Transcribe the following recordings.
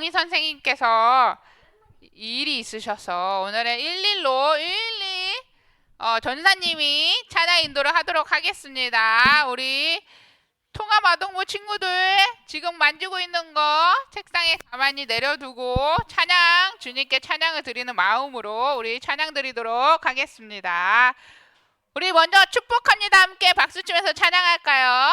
정희 선생님께서 일이 있으셔서 오늘은 112 전사님이 찬양 인도를 하도록 하겠습니다. 우리 통합아동부 친구들 지금 만지고 있는 거 책상에 가만히 내려두고 찬양 주님께 찬양을 드리는 마음으로 우리 찬양 드리도록 하겠습니다. 우리 먼저 축복합니다. 함께 박수 치면서 찬양할까요?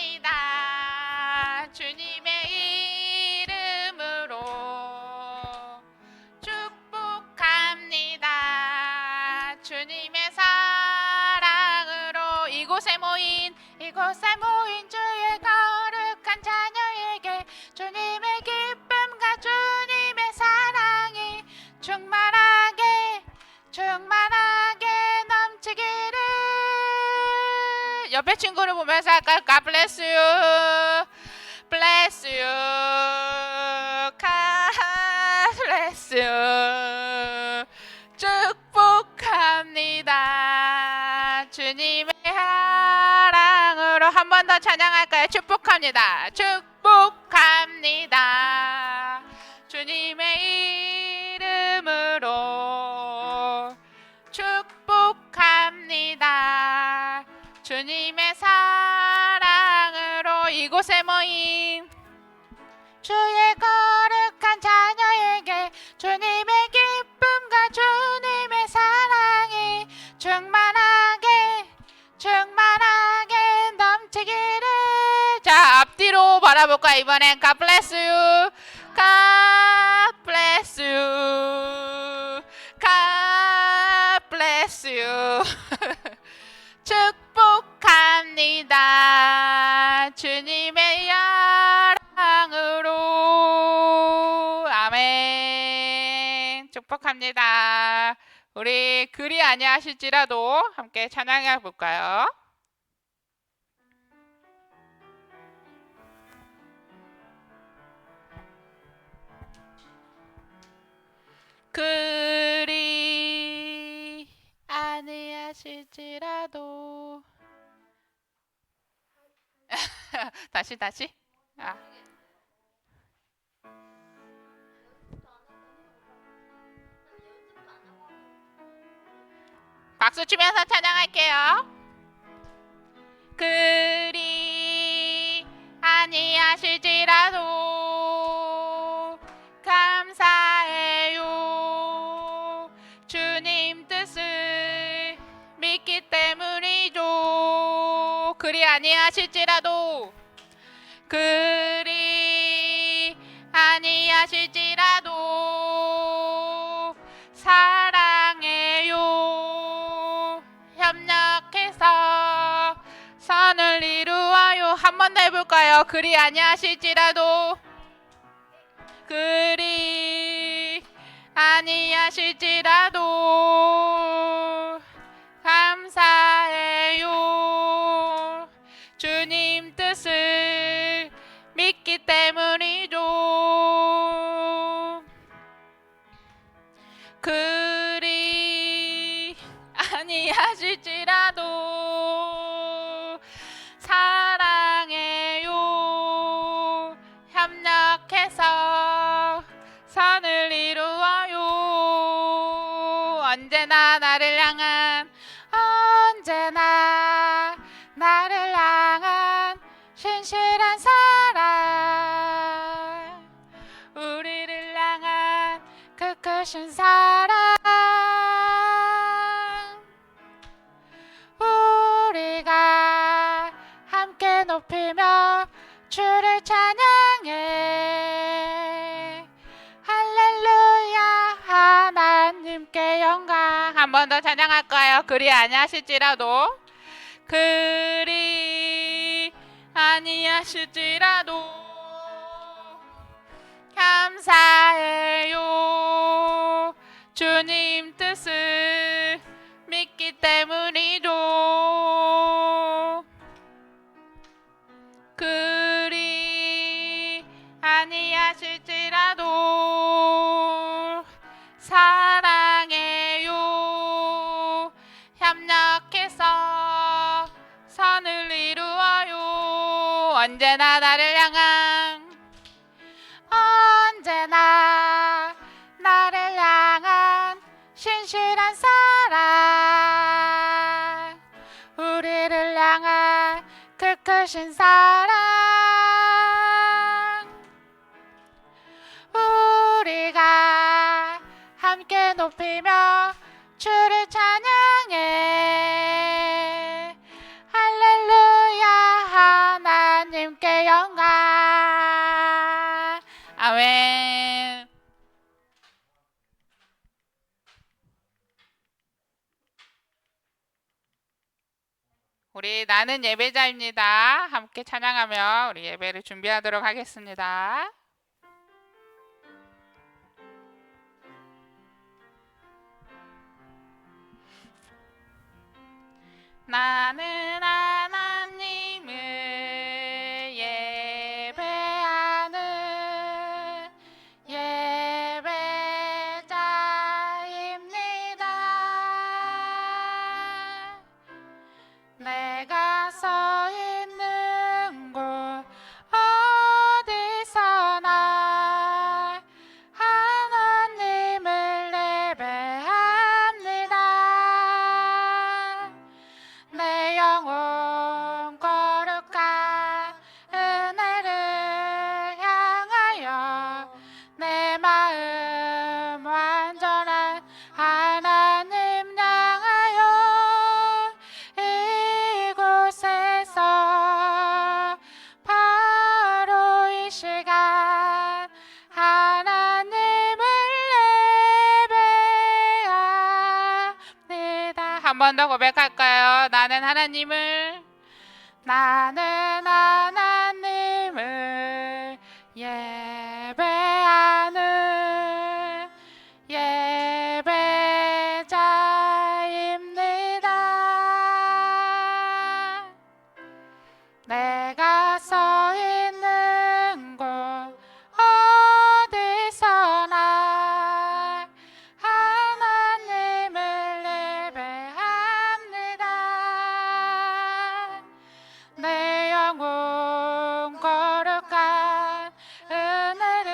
축복합니다. 주님의 이름으로 축복합니다. 주님의 사랑으로 이곳에 모인 주의 거룩한 자녀에게 주님의 기쁨과 주님의 사랑이 충만하게 넘치기를. 옆에 친구를 보면서 할까요? God bless you. Bless you. God bless you. 축복합니다. 주님의 사랑으로 한 번 더 찬양할까요? 축복합니다. 축복합니다. 주님의 이름으로 축복합니다. 주님의 사랑으로 이곳에 모인 주의 거룩한 자녀에게 주님의 기쁨과 주님의 사랑이 충만하게 넘치기를. 자, 앞뒤로 바라볼까? 이번엔 God bless you. God bless you. God bless you. 축복합니다. 주님의 사랑으로. 아멘. 축복합니다. 우리 그리 아니하실지라도 함께 찬양해 볼까요? 그리 아니하실지라도. 다시. 박수 치면서 찬양할게요. 그리 아니하실지라도 감사해요. 주님 뜻을 믿기 때문이죠. 그리 아니하실지라도 사랑해요. 협력해서 선을 이루어요. 한 번 더 해볼까요? 그리 아니하실지라도 감사해요. 주님 뜻을 믿기 때문이죠. 그리 아니하실지라도 사랑해요. 협력해서 선을 이루어요. 언제나 나를 향한 신실한 사랑, 우리를 향한 그 크신 사랑, 우리가 함께 높이며 주를 찬양해. 할렐루야. 하나님께 영광. 한 번 더 찬양할까요? 그리 아니하실지라도 감사해요. 주님 뜻을 믿기 때문이죠. 그리 아니하실지라도 사랑해요. 언제나 나를 향한 언제나 나를 향한 신실한 사랑 우리를 향한 그 크신 사랑 우리가 함께 높이며 주를 찬양해 할렐루야 하나님께 영광 아멘. 우리 나는 예배자입니다. 함께 찬양하며 우리 예배를 준비하도록 하겠습니다. 나는 하나님을 예배하는 예배자입니다. 내가 서 있는 곳 어디서나 하나님을 예배합니다. 내 영혼 거룩한 은혜를 향하여 내 마음 완전한 하나님 향하여 이곳에서 바로 이 시간 하나님을 예배합니다. 한 번 더 고백할까요? 나는 하나님을 예배하는 예배자입니다. 내가 서 있는 곳 어디서나 하나님을 예배합니다. 내 영혼 거룩한 은혜를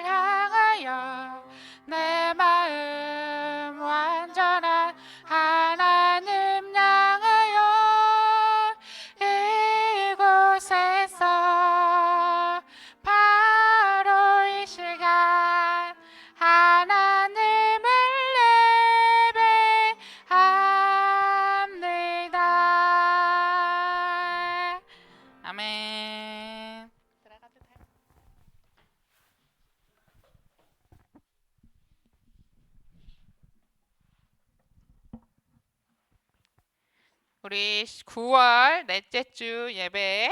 향하여 내 마음 완전한 하나님 향하여 이곳에서 바로 이 시간 하나님을 예배합니다. 아멘. 우리 9월 넷째 주 예배에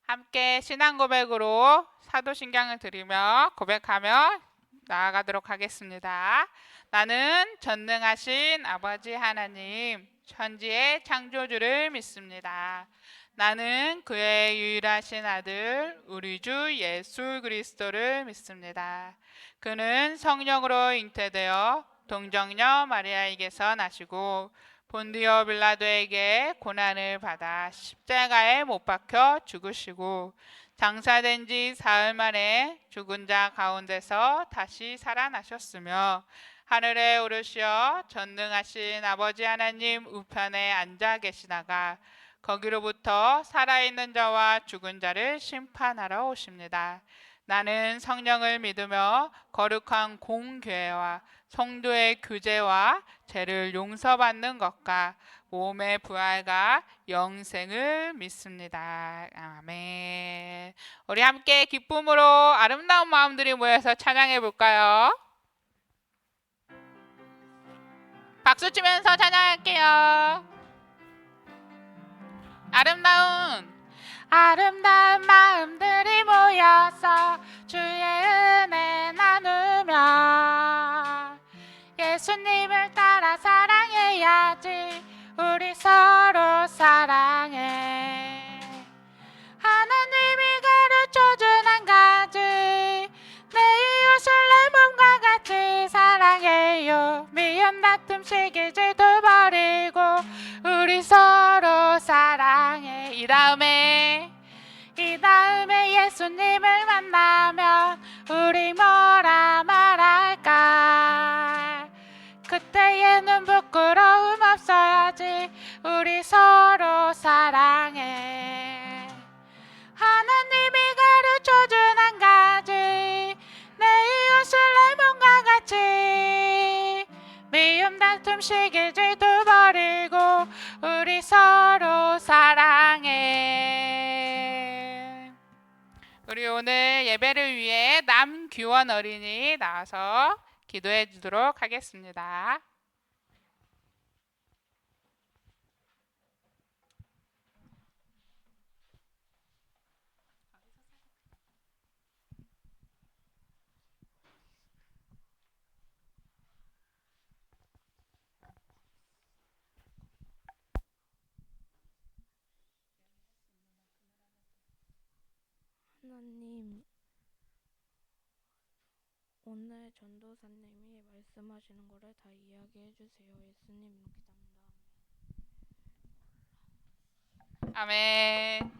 함께 신앙 고백으로 사도신경을 드리며 고백하며 나아가도록 하겠습니다. 나는 전능하신 아버지 하나님, 천지의 창조주를 믿습니다. 나는 그의 유일하신 아들 우리 주 예수 그리스도를 믿습니다. 그는 성령으로 잉태되어 동정녀 마리아에게서 나시고 본디오 빌라도에게 고난을 받아 십자가에 못 박혀 죽으시고 장사된 지 사흘 만에 죽은 자 가운데서 다시 살아나셨으며 하늘에 오르시어 전능하신 아버지 하나님 우편에 앉아 계시다가 거기로부터 살아있는 자와 죽은 자를 심판하러 오십니다. 나는 성령을 믿으며 거룩한 공교회와 성도의 규제와 죄를 용서받는 것과 몸의 부활과 영생을 믿습니다. 아멘. 우리 함께 기쁨으로 아름다운 마음들이 모여서 찬양해 볼까요? 박수 치면서 찬양할게요. 아름다운 마음들이 모여서 주의 은혜 나누며 예수님을 따라 사랑해야지. 우리 서로 사랑해. 하나님이 가르쳐준 한 가지, 내 이웃을 내 몸과 같이 사랑해요. 미움 다툼 시기 질투 버리고 우리 서로 사랑해. 이 다음에 다음에 예수님을 만나면 우리 뭐라 말할까? 그때에는 부끄러움 없어야지. 우리 서로 사랑해. 하나님이 가르쳐준 한 가지, 내 이웃을 내 몸과 같이. 미움 다툼 시기 질투 버리고 우리 서로 사랑해. 우리 오늘 예배를 위해 남규원 어린이 나와서 기도해 주도록 하겠습니다. 하나님, 오늘 전도사님이 말씀하시는 거를 다 이야기해 주세요. 예수님 기도합니다. 아멘.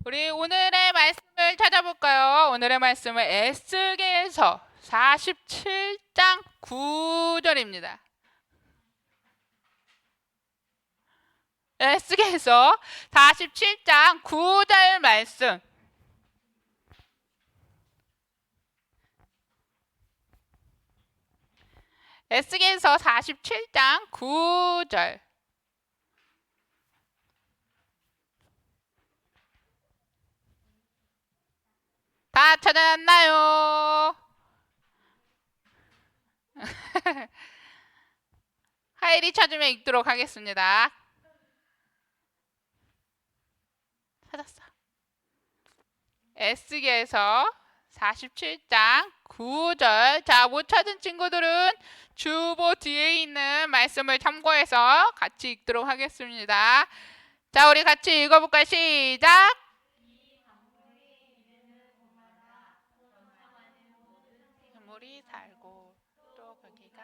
우리 오늘의 말씀을 찾아볼까요? 오늘의 말씀은 에스겔서 47장 9절입니다. 에스겔서 47장 9절 말씀. 에스겔서 47장 9절. 다 찾아놨나요? 하일이 찾으면 읽도록 하겠습니다. 찾았어. 에스겔서 47장 9절. 자, 못 찾은 친구들은 주보 뒤에 있는 말씀을 참고해서 같이 읽도록 하겠습니다. 자, 우리 같이 읽어볼까요? 시작! 물이 살고 또 거기가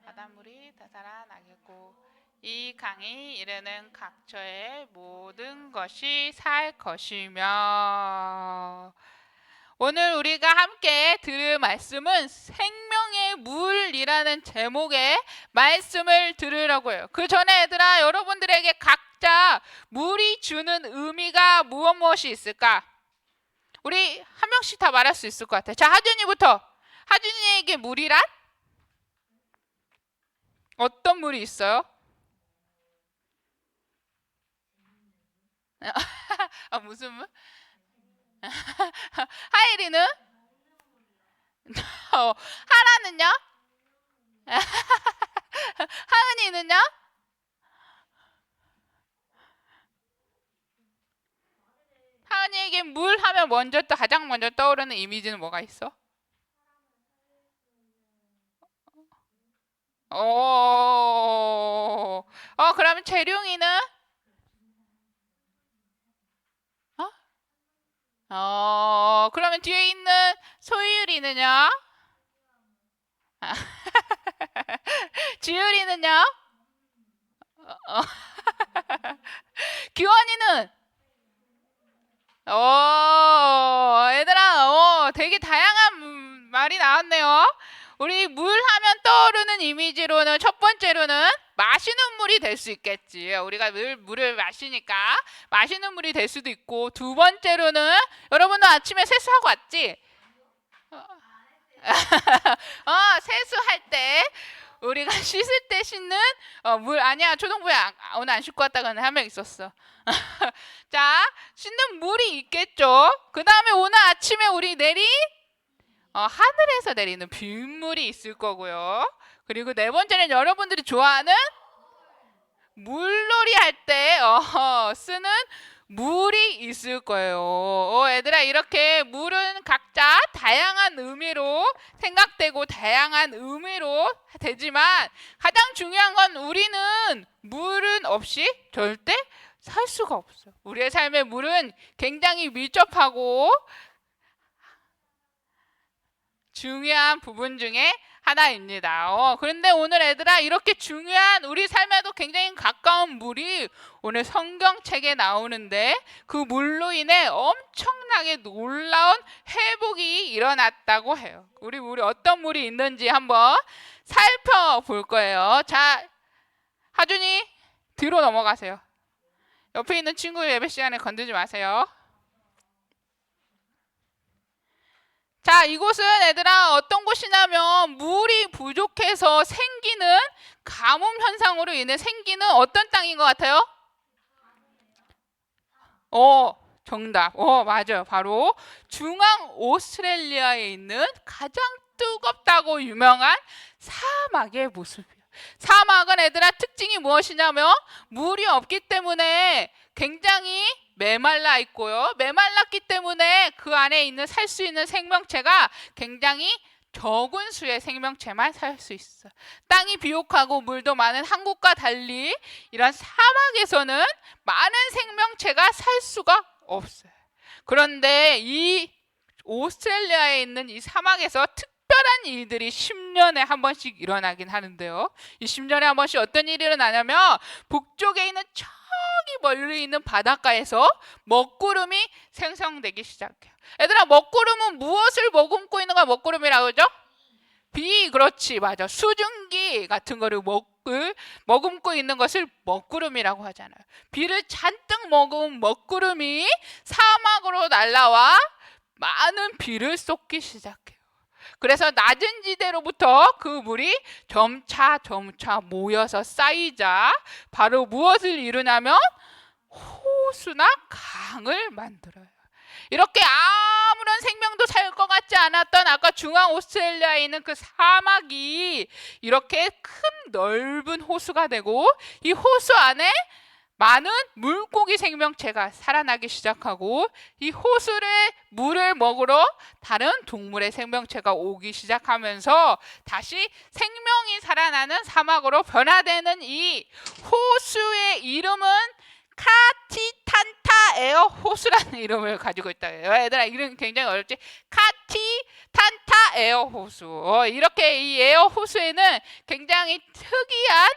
바닷물이 되살아나겠고 이 강이 이르는 각처의 모든 것이 살 것이며. 오늘 우리가 함께 들을 말씀은 생명의 물이라는 제목의 말씀을 들으라고 해요. 그 전에 얘들아, 여러분들에게 각자 물이 주는 의미가 무엇이 있을까? 우리 한 명씩 다 말할 수 있을 것 같아요. 자, 하준이부터. 하준이에게 물이란? 어떤 물이 있어요? 무슨 물? 하일이는? 하라는요? 하은이는요? 하은이에게 물 하면 가장 먼저 떠오르는 이미지는 뭐가 있어? 그러면 재룡이는? 그러면 뒤에 있는 소율이는요? 지율이는요? 규원이는? 얘들아, 되게 다양한 말이 나왔네요. 우리 물 하면 떠오르는 이미지로는 첫 번째로는 마시는 물이 될 수 있겠지. 우리가 늘 물을 마시니까 마시는 물이 될 수도 있고, 두 번째로는 여러분도 아침에 세수하고 왔지? 세수할 때 우리가 씻을 때 씻는 물. 아니야, 초등부에 오늘 안 씻고 왔다가는 한 명 있었어. 자, 씻는 물이 있겠죠. 그 다음에 오늘 아침에 우리 하늘에서 내리는 빗물이 있을 거고요. 그리고 네 번째는 여러분들이 좋아하는 물놀이 할 때 쓰는 물이 있을 거예요. 얘들아, 이렇게 물은 각자 다양한 의미로 생각되고 다양한 의미로 되지만 가장 중요한 건 우리는 물은 없이 절대 살 수가 없어요. 우리의 삶의 물은 굉장히 밀접하고 중요한 부분 중에 하나입니다. 그런데 오늘 애들아 이렇게 중요한 우리 삶에도 굉장히 가까운 물이 오늘 성경책에 나오는데 그 물로 인해 엄청나게 놀라운 회복이 일어났다고 해요. 우리 물이 어떤 물이 있는지 한번 살펴볼 거예요. 자, 하준이 뒤로 넘어가세요. 옆에 있는 친구 예배 시간에 건들지 마세요. 자, 이곳은 애들아 어떤 곳이냐면 물이 부족해서 생기는 가뭄 현상으로 인해 생기는 어떤 땅인 것 같아요? 정답. 맞아요. 바로 중앙 오스트레일리아에 있는 가장 뜨겁다고 유명한 사막의 모습이에요. 사막은 애들아 특징이 무엇이냐면 물이 없기 때문에 굉장히 메말라 있고요. 메말랐기 때문에 그 안에 있는 살 수 있는 생명체가 굉장히 적은 수의 생명체만 살 수 있어. 땅이 비옥하고 물도 많은 한국과 달리 이런 사막에서는 많은 생명체가 살 수가 없어요. 그런데 이 오스트레일리아에 있는 이 사막에서 특별한 일들이 10년에 한 번씩 일어나긴 하는데요. 이 10년에 한 번씩 어떤 일이 일어나냐면 북쪽에 있는 저기 멀리 있는 바닷가에서 먹구름이 생성되기 시작해요. 얘들아, 먹구름은 무엇을 머금고 있는 거 먹구름이라고 그러죠? 비, 그렇지, 맞아. 수증기 같은 거를 머금고 있는 것을 먹구름이라고 하잖아요. 비를 잔뜩 머금 먹구름이 사막으로 날아와 많은 비를 쏟기 시작해요. 그래서 낮은 지대로부터 그 물이 점차 모여서 쌓이자 바로 무엇을 이루냐면 호수나 강을 만들어요. 이렇게 아무런 생명도 살 것 같지 않았던 아까 중앙 오스트레일리아에 있는 그 사막이 이렇게 큰 넓은 호수가 되고 이 호수 안에 많은 물고기 생명체가 살아나기 시작하고 이 호수의 물을 먹으러 다른 동물의 생명체가 오기 시작하면서 다시 생명이 살아나는 사막으로 변화되는 이 호수의 이름은 카티탄타 에어 호수라는 이름을 가지고 있다. 얘들아, 이름 굉장히 어렵지? 카티탄타 에어 호수. 이렇게 이 에어 호수에는 굉장히 특이한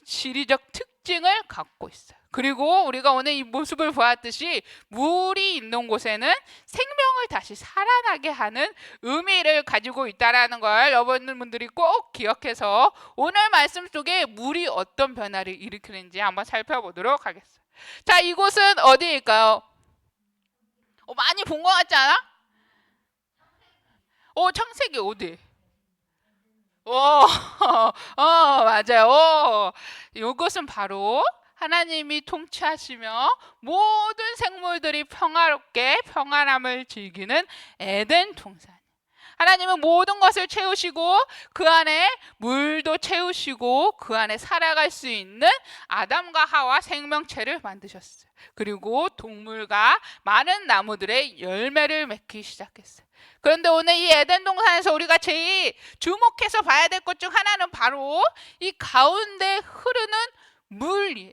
지리적 특징을 갖고 있어요. 그리고 우리가 오늘 이 모습을 보았듯이 물이 있는 곳에는 생명을 다시 살아나게 하는 의미를 가지고 있다는 걸 여러분들이 꼭 기억해서 오늘 말씀 속에 물이 어떤 변화를 일으키는지 한번 살펴보도록 하겠습니다. 자, 이곳은 어디일까요? 많이 본 것 같지 않아? 창세기 어디? 맞아요. 이것은 바로 하나님이 통치하시며 모든 생물들이 평화롭게 평안함을 즐기는 에덴 동산. 하나님은 모든 것을 채우시고 그 안에 물도 채우시고 그 안에 살아갈 수 있는 아담과 하와 생명체를 만드셨어요. 그리고 동물과 많은 나무들의 열매를 맺기 시작했어요. 그런데 오늘 이 에덴 동산에서 우리가 제일 주목해서 봐야 될 것 중 하나는 바로 이 가운데 흐르는 물이에요.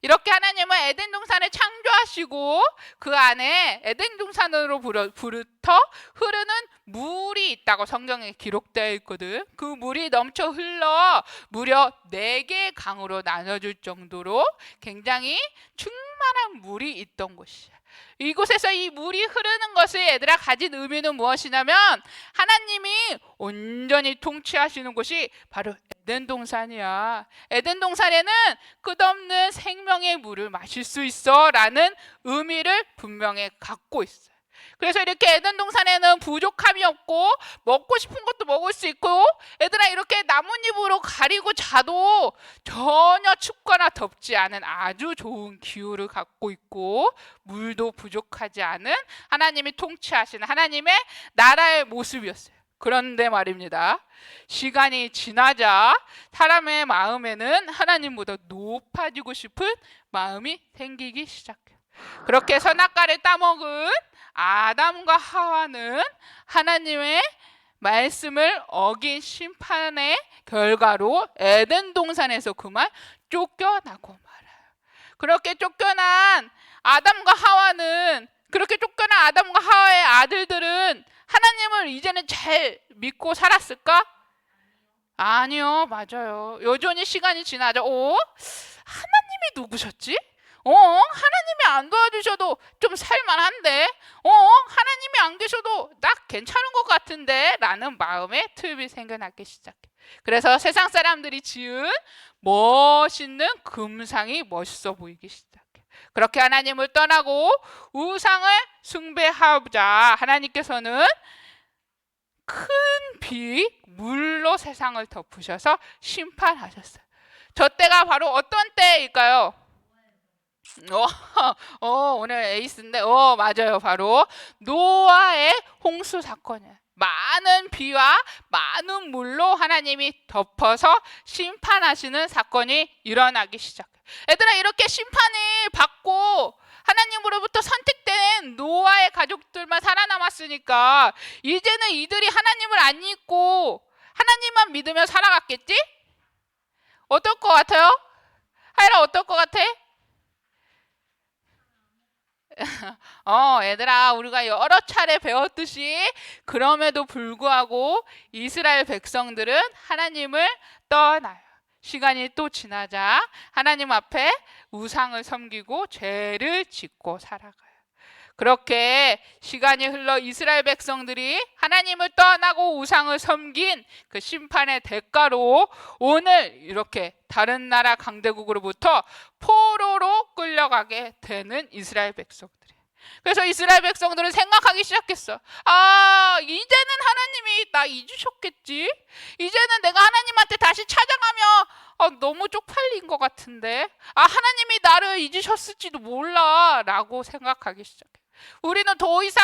이렇게 하나님은 에덴 동산을 창조하시고 그 안에 에덴 동산으로부터 흐르는 물이 있다고 성경에 기록되어 있거든. 그 물이 넘쳐 흘러 무려 4개의 강으로 나눠질 정도로 굉장히 충만한 물이 있던 곳이야. 이곳에서 이 물이 흐르는 것을 얘들아 가진 의미는 무엇이냐면 하나님이 온전히 통치하시는 곳이 바로 에덴 동산이야. 에덴 동산에는 끝없는 생명의 물을 마실 수 있어 라는 의미를 분명히 갖고 있어요. 그래서 이렇게 에덴 동산에는 부족함이 없고 먹고 싶은 것도 먹을 수 있고 얘들아 이렇게 나뭇잎으로 가리고 자도 전혀 춥거나 덥지 않은 아주 좋은 기후를 갖고 있고 물도 부족하지 않은 하나님이 통치하시는 하나님의 나라의 모습이었어요. 그런데 말입니다. 시간이 지나자 사람의 마음에는 하나님보다 높아지고 싶은 마음이 생기기 시작해요. 그렇게 선악과를 따먹은 아담과 하와는 하나님의 말씀을 어긴 심판의 결과로 에덴 동산에서 그만 쫓겨나고 말아요. 그렇게 쫓겨난 아담과 하와는 그렇게 쫓겨난 아담과 하와의 아들들은 하나님을 이제는 잘 믿고 살았을까? 아니요, 맞아요. 여전히 시간이 지나죠. 하나님이 누구셨지? 하나님이 안 도와주셔도 좀 살만한데? 하나님이 안 계셔도 나 괜찮은 것 같은데? 라는 마음의 트입이 생겨나기 시작해. 그래서 세상 사람들이 지은 멋있는 금상이 멋있어 보이기 시작해. 그렇게 하나님을 떠나고 우상을 숭배하자 하나님께서는 큰 비, 물로 세상을 덮으셔서 심판하셨어요. 저 때가 바로 어떤 때일까요? 오늘 에이스인데, 맞아요. 바로 노아의 홍수 사건이에요. 많은 비와 많은 물로 하나님이 덮어서 심판하시는 사건이 일어나기 시작해요. 얘들아, 이렇게 심판을 받고 하나님으로부터 선택된 노아의 가족들만 살아남았으니까 이제는 이들이 하나님을 안 믿고 하나님만 믿으며 살아갔겠지? 어떨 것 같아요? 하이라, 어떨 것 같아? 얘들아, 우리가 여러 차례 배웠듯이 그럼에도 불구하고 이스라엘 백성들은 하나님을 떠나요. 시간이 또 지나자 하나님 앞에 우상을 섬기고 죄를 짓고 살아가요. 그렇게 시간이 흘러 이스라엘 백성들이 하나님을 떠나고 우상을 섬긴 그 심판의 대가로 오늘 이렇게 다른 나라 강대국으로부터 포로로 끌려가게 되는 이스라엘 백성들이. 그래서 이스라엘 백성들은 생각하기 시작했어. 이제는 하나님이 나 잊으셨겠지? 이제는 내가 하나님한테 다시 찾아가면 너무 쪽팔린 것 같은데 하나님이 나를 잊으셨을지도 몰라 라고 생각하기 시작해. 우리는 더 이상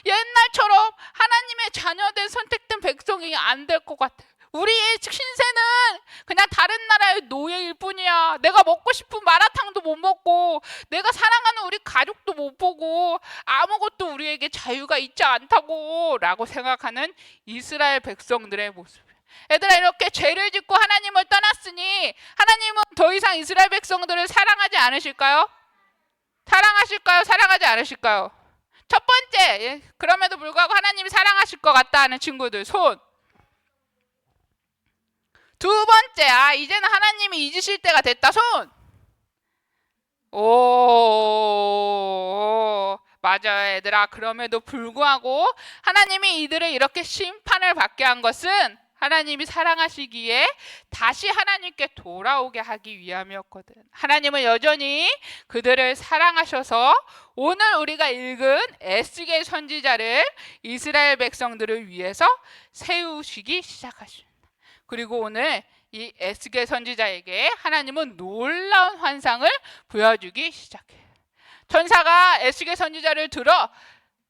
옛날처럼 하나님의 자녀된 선택된 백성이 안 될 것 같아. 우리의 신세는 그냥 다른 나라의 노예일 뿐이야. 내가 먹고 싶은 마라탕도 못 먹고 내가 사랑하는 우리 가족도 못 보고 아무것도 우리에게 자유가 있지 않다고 라고 생각하는 이스라엘 백성들의 모습. 얘들아, 이렇게 죄를 짓고 하나님을 떠났으니 하나님은 더 이상 이스라엘 백성들을 사랑하지 않으실까요? 사랑하실까요? 사랑하지 않으실까요? 첫 번째, 그럼에도 불구하고 하나님이 사랑하실 것 같다 하는 친구들 손. 두 번째, 이제는 하나님이 잊으실 때가 됐다 손. 맞아요, 얘들아. 그럼에도 불구하고 하나님이 이들을 이렇게 심판을 받게 한 것은 하나님이 사랑하시기에 다시 하나님께 돌아오게 하기 위함이었거든. 하나님은 여전히 그들을 사랑하셔서 오늘 우리가 읽은 에스겔 선지자를 이스라엘 백성들을 위해서 세우시기 시작하십니다. 그리고 오늘 이 에스겔 선지자에게 하나님은 놀라운 환상을 보여주기 시작해요. 천사가 에스겔 선지자를 들어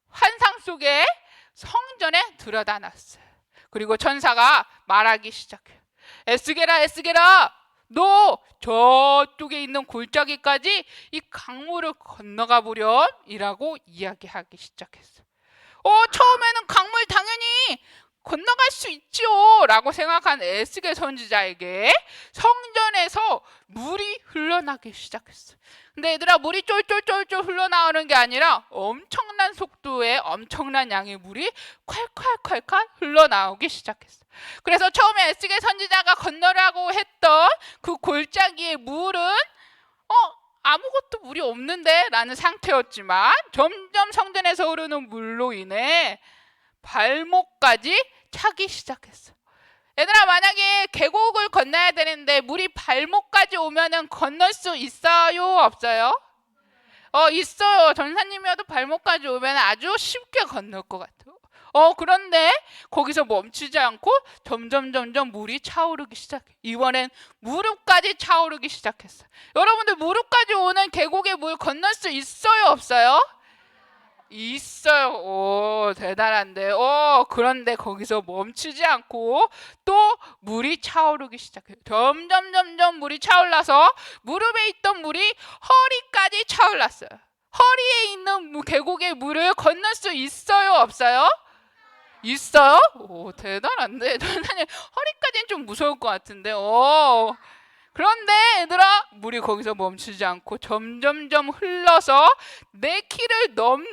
환상 속에 성전에 들여다 놨어요. 그리고 천사가 말하기 시작해요. 에스겔아, 에스겔아, 너 저쪽에 있는 골짜기까지 이 강물을 건너가 보렴 이라고 이야기하기 시작했어요. 처음에는 강물 당연히 건너갈 수 있지요 라고 생각한 에스겔 선지자에게 성전에서 물이 흘러나기 시작했어요. 근데 얘들아, 물이 쫄쫄쫄쫄 흘러나오는 게 아니라 엄청난 속도의 엄청난 양의 물이 콸콸콸콸 흘러나오기 시작했어요. 그래서 처음에 에스겔 선지자가 건너라고 했던 그 골짜기의 물은 아무것도 물이 없는데 라는 상태였지만 점점 성전에서 흐르는 물로 인해 발목까지 차기 시작했어. 얘들아, 만약에 계곡을 건너야 되는데 물이 발목까지 오면은 건널 수 있어요? 없어요? 있어요. 전사님이어도 발목까지 오면 아주 쉽게 건널 것 같아요. 그런데 거기서 멈추지 않고 점점 물이 차오르기 시작해. 이번엔 무릎까지 차오르기 시작했어. 여러분들, 무릎까지 오는 계곡의 물 건널 수 있어요? 없어요? 있어요. 대단한데. 그런데 거기서 멈추지 않고 또 물이 차오르기 시작해요. 점점 물이 차올라서 무릎에 있던 물이 허리까지 차올랐어요. 허리에 있는 계곡의 물을 건널 수 있어요? 없어요? 있어요? 대단한데. 대단해. 허리까지는 좀 무서울 것 같은데. 그런데 얘들아, 물이 거기서 멈추지 않고 점점 흘러서 내 키를 넘는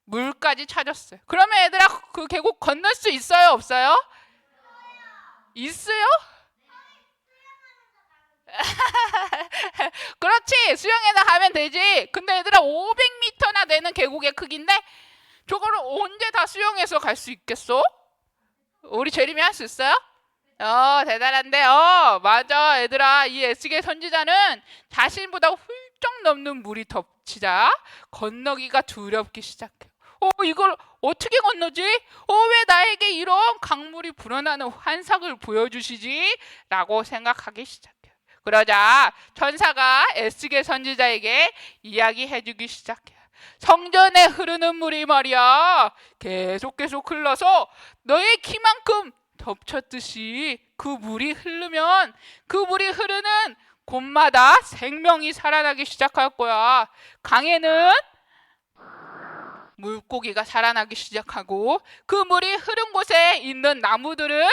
물까지 찾았어요. 그러면 얘들아, 그 계곡 건널 수 있어요? 없어요? 있어요? 그렇지. 수영에다 가면 되지. 근데 얘들아 500m나 되는 계곡의 크기인데 저거를 언제 다 수영해서 갈 수 있겠어? 우리 재림이 할 수 있어요? 대단한데. 맞아. 얘들아 이 에스겔 선지자는 자신보다 훌쩍 넘는 물이 덮치자 건너기가 두렵기 시작해. 이걸 어떻게 건너지? 왜 나에게 이런 강물이 불어나는 환상을 보여주시지? 라고 생각하기 시작해. 그러자 천사가 에스겔 선지자에게 이야기해주기 시작해. 성전에 흐르는 물이 말이야 계속 흘러서 너의 키만큼 덮쳤듯이 그 물이 흐르면 그 물이 흐르는 곳마다 생명이 살아나기 시작할 거야. 강에는 물고기가 살아나기 시작하고 그 물이 흐른 곳에 있는 나무들은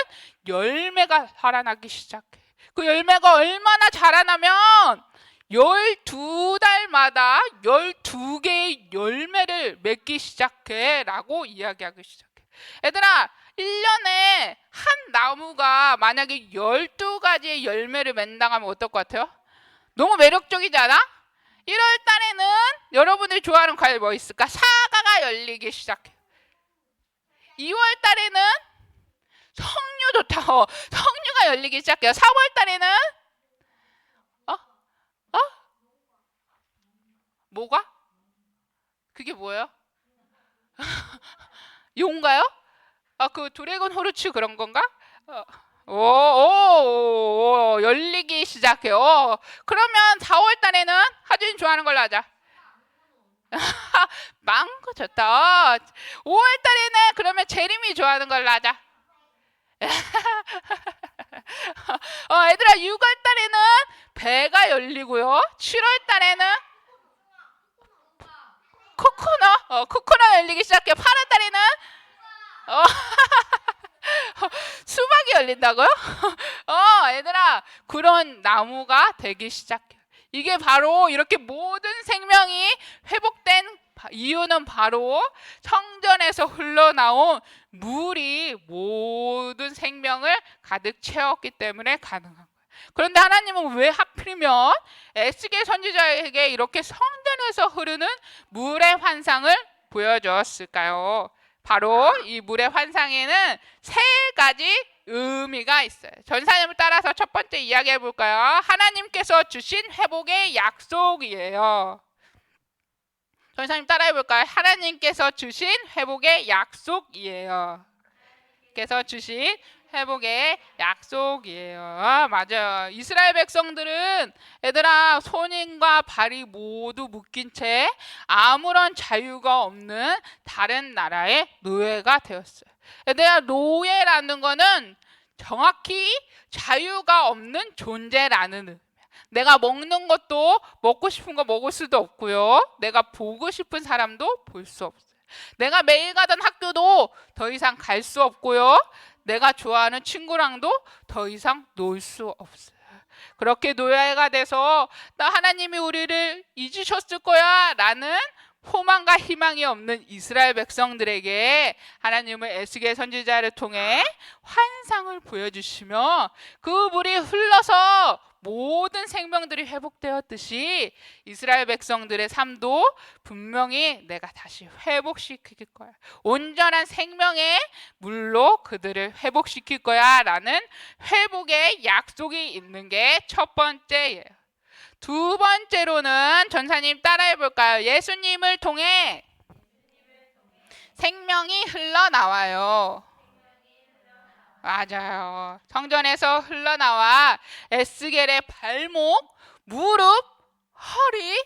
열매가 살아나기 시작해. 그 열매가 얼마나 자라나면 12달마다 12개의 열매를 맺기 시작해 라고 이야기하기 시작해. 얘들아 1년에 한 나무가 만약에 12가지의 열매를 맺는다고 하면 어떨 것 같아요? 너무 매력적이지 않아? 1월 달에는 여러분들이 좋아하는 과일 뭐 있을까? 사과가 열리기 시작해. 2월 달에는 석류 좋다. 석류가 열리기 시작해요. 3월 달에는 뭐가? 그게 뭐예요? 용가요? 그 드래곤 호르츠 그런 건가? 열리기 시작해요. 그러면 4월 달에는 하준이 좋아하는 걸로 하자. 망고 좋다. 5월 달에는 그러면 재림이 좋아하는 걸로 하자. 얘들아 6월 달에는 배가 열리고요. 7월 달에는 코코넛 열리기 시작해. 8월 달에는 수박이 열린다고요? 얘들아 그런 나무가 되기 시작해. 이게 바로 이렇게 모든 생명이 회복된 이유는 바로 성전에서 흘러나온 물이 모든 생명을 가득 채웠기 때문에 가능한 거예요. 그런데 하나님은 왜 하필이면 에스겔 선지자에게 이렇게 성전에서 흐르는 물의 환상을 보여주었을까요? 바로 이 물의 환상에는 3가지 의미가 있어요. 전사님을 따라서 첫 번째 이야기해 볼까요? 하나님께서 주신 회복의 약속이에요. 전사님 따라해 볼까요? 하나님께서 주신 회복의 약속이에요. 께서 주신 회복의 약속이에요. 맞아요. 이스라엘 백성들은 얘들아 손과 발이 모두 묶인 채 아무런 자유가 없는 다른 나라의 노예가 되었어요. 얘들아 노예라는 거는 정확히 자유가 없는 존재라는 의미야. 내가 먹는 것도 먹고 싶은 거 먹을 수도 없고요. 내가 보고 싶은 사람도 볼 수 없어요. 내가 매일 가던 학교도 더 이상 갈 수 없고요. 내가 좋아하는 친구랑도 더 이상 놀 수 없어요. 그렇게 노예가 돼서 나 하나님이 우리를 잊으셨을 거야 라는 소망과 희망이 없는 이스라엘 백성들에게 하나님은 에스겔 선지자를 통해 환상을 보여주시며 그 물이 흘러서 모든 생명들이 회복되었듯이 이스라엘 백성들의 삶도 분명히 내가 다시 회복시킬 거야. 온전한 생명의 물로 그들을 회복시킬 거야 라는 회복의 약속이 있는 게 첫 번째예요. 두 번째로는 전사님 따라해 볼까요? 예수님을 통해 생명이 흘러나와요. 맞아요. 성전에서 흘러나와 에스겔의 발목, 무릎, 허리,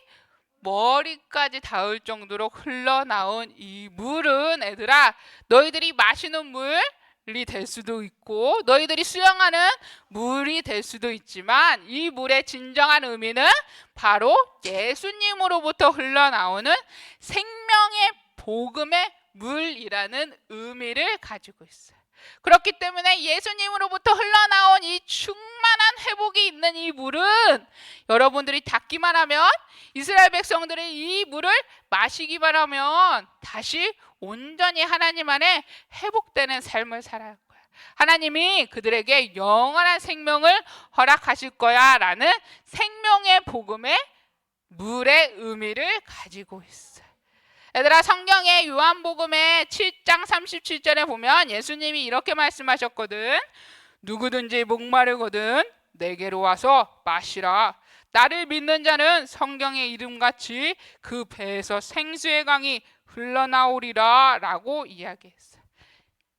머리까지 닿을 정도로 흘러나온 이 물은 얘들아 너희들이 마시는 물이 될 수도 있고 너희들이 수영하는 물이 될 수도 있지만 이 물의 진정한 의미는 바로 예수님으로부터 흘러나오는 생명의 복음의 물이라는 의미를 가지고 있어요. 그렇기 때문에 예수님으로부터 흘러나온 이 충만한 회복이 있는 이 물은 여러분들이 닿기만 하면 이스라엘 백성들의 이 물을 마시기만 하면 다시 온전히 하나님 안에 회복되는 삶을 살아갈 거야. 하나님이 그들에게 영원한 생명을 허락하실 거야 라는 생명의 복음의 물의 의미를 가지고 있어요. 얘들아, 성경의 요한복음의 7장 37절에 보면 예수님이 이렇게 말씀하셨거든. 누구든지 목마르거든 내게로 와서 마시라. 나를 믿는 자는 성경의 이름같이 그 배에서 생수의 강이 흘러나오리라 라고 이야기했어요.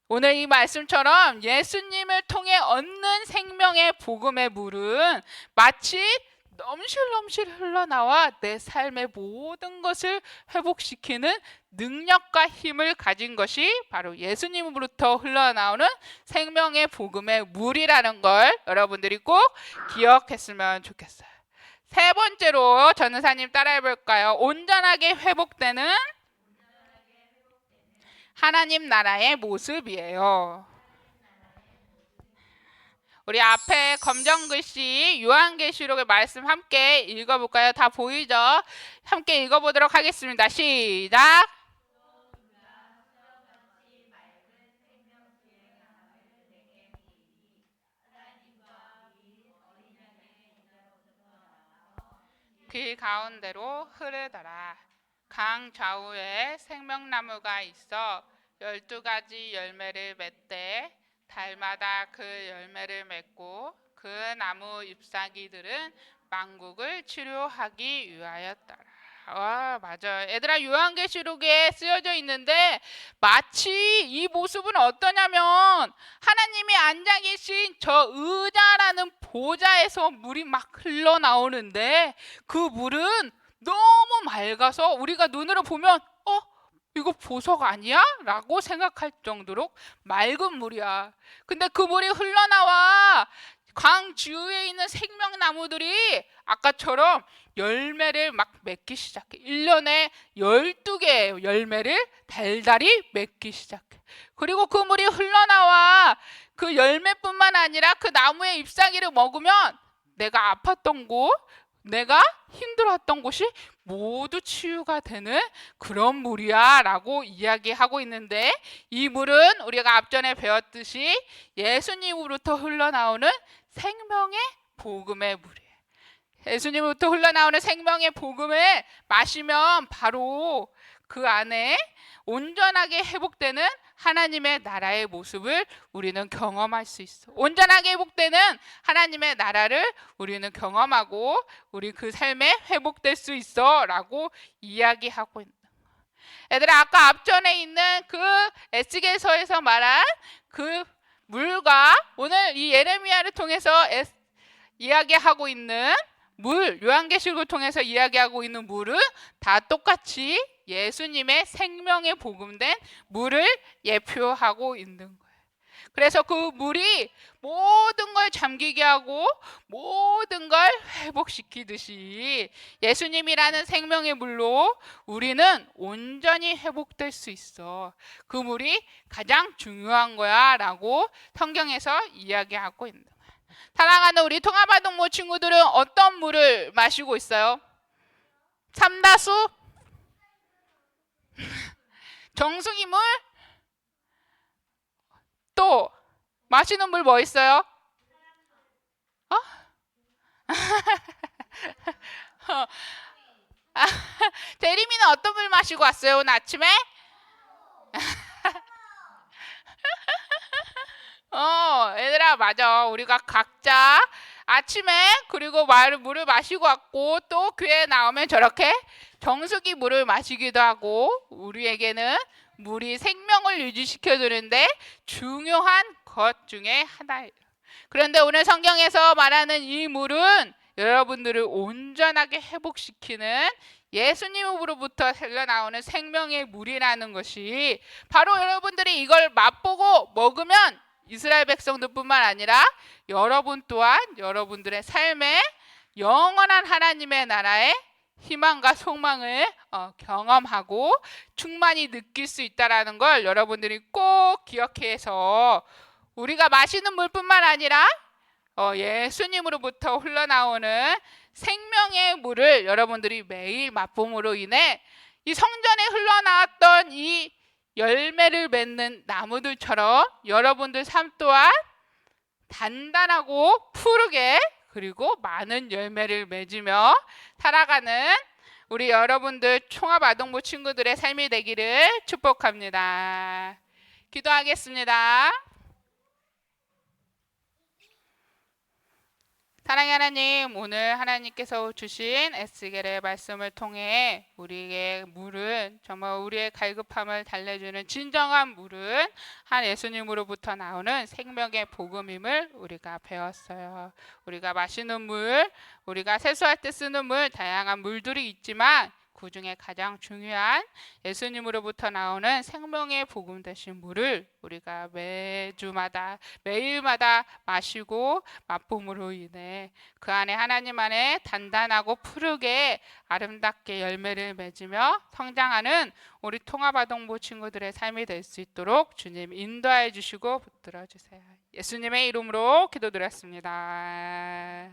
오늘 이 말씀처럼 예수님을 통해 얻는 생명의 복음의 물은 마치 넘실넘실 흘러나와 내 삶의 모든 것을 회복시키는 능력과 힘을 가진 것이 바로 예수님으로부터 흘러나오는 생명의 복음의 물이라는 걸 여러분들이 꼭 기억했으면 좋겠어요. 세 번째로 전도사님 따라해 볼까요? 온전하게 회복되는 하나님 나라의 모습이에요. 우리 앞에 검정 글씨 요한계시록의 말씀 함께 읽어볼까요? 다 보이죠? 함께 읽어보도록 하겠습니다. 시작! 그 가운데로 흐르더라. 강 좌우에 생명나무가 있어 12가지 열매를 맺되 달마다 그 열매를 맺고 그 나무 잎사귀들은 만국을 치료하기 위하였더라. 맞아요. 얘들아, 요한계시록에 쓰여져 있는데 마치 이 모습은 어떠냐면 하나님이 앉아 계신 저 의자라는 보좌에서 물이 막 흘러나오는데 그 물은 너무 맑아서 우리가 눈으로 보면 이거 보석 아니야? 라고 생각할 정도로 맑은 물이야. 근데 그 물이 흘러나와 강 주위에 있는 생명나무들이 아까처럼 열매를 막 맺기 시작해. 1년에 12개의 열매를 달달이 맺기 시작해. 그리고 그 물이 흘러나와 그 열매뿐만 아니라 그 나무의 잎사귀를 먹으면 내가 아팠던 곳, 내가 힘들었던 곳이 모두 치유가 되는 그런 물이야 라고 이야기하고 있는데, 이 물은 우리가 앞전에 배웠듯이 예수님으로부터 흘러나오는 생명의 복음의 물이에요. 예수님으로부터 흘러나오는 생명의 복음을 마시면 바로 그 안에 온전하게 회복되는 하나님의 나라의 모습을 우리는 경험할 수 있어. 온전하게 회복되는 하나님의 나라를 우리는 경험하고 우리 그 삶에 회복될 수 있어 라고 이야기하고 있는 거야. 얘들아, 아까 앞전에 있는 그 에스겔서에서 말한 그 물과 오늘 이 예레미야를 통해서 이야기하고 있는 물, 요한계시록을 통해서 이야기하고 있는 물은 다 똑같이 예수님의 생명의 복음된 물을 예표하고 있는 거예요. 그래서 그 물이 모든 걸 잠기게 하고 모든 걸 회복시키듯이 예수님이라는 생명의 물로 우리는 온전히 회복될 수 있어. 그 물이 가장 중요한 거야 라고 성경에서 이야기하고 있는 거예요. 사랑하는 우리 통합아동모 친구들은 어떤 물을 마시고 있어요? 삼다수? 정수기 물? 또 마시는 물 뭐 있어요? 대리미는 어떤 물 마시고 왔어요 오늘 아침에? 얘들아, 맞아. 우리가 각자 아침에 그리고 물을 마시고 왔고 또 교회에 나오면 저렇게 정수기 물을 마시기도 하고, 우리에게는 물이 생명을 유지시켜주는데 중요한 것 중에 하나예요. 그런데 오늘 성경에서 말하는 이 물은 여러분들을 온전하게 회복시키는 예수님으로부터 흘러나오는 생명의 물이라는 것이 바로 여러분들이 이걸 맛보고 먹으면 이스라엘 백성들뿐만 아니라 여러분 또한 여러분들의 삶에 영원한 하나님의 나라의 희망과 소망을 경험하고 충만히 느낄 수 있다는 걸 여러분들이 꼭 기억해서 우리가 마시는 물뿐만 아니라 예수님으로부터 흘러나오는 생명의 물을 여러분들이 매일 맛봄으로 인해 이 성전에 흘러나왔던 이 열매를 맺는 나무들처럼 여러분들 삶 또한 단단하고 푸르게 그리고 많은 열매를 맺으며 살아가는 우리 여러분들 총합아동부 친구들의 삶이 되기를 축복합니다. 기도하겠습니다. 사랑의 하나님, 오늘 하나님께서 주신 에스겔의 말씀을 통해 우리의 물은 정말 우리의 갈급함을 달래주는 진정한 물은 한 예수님으로부터 나오는 생명의 복음임을 우리가 배웠어요. 우리가 마시는 물, 우리가 세수할 때 쓰는 물, 다양한 물들이 있지만 그 중에 가장 중요한 예수님으로부터 나오는 생명의 복음 되신 물을 우리가 매주마다 매일마다 마시고 맛봄으로 인해 그 안에 하나님 안에 단단하고 푸르게 아름답게 열매를 맺으며 성장하는 우리 통합아동부 친구들의 삶이 될 수 있도록 주님 인도해 주시고 붙들어 주세요. 예수님의 이름으로 기도드렸습니다.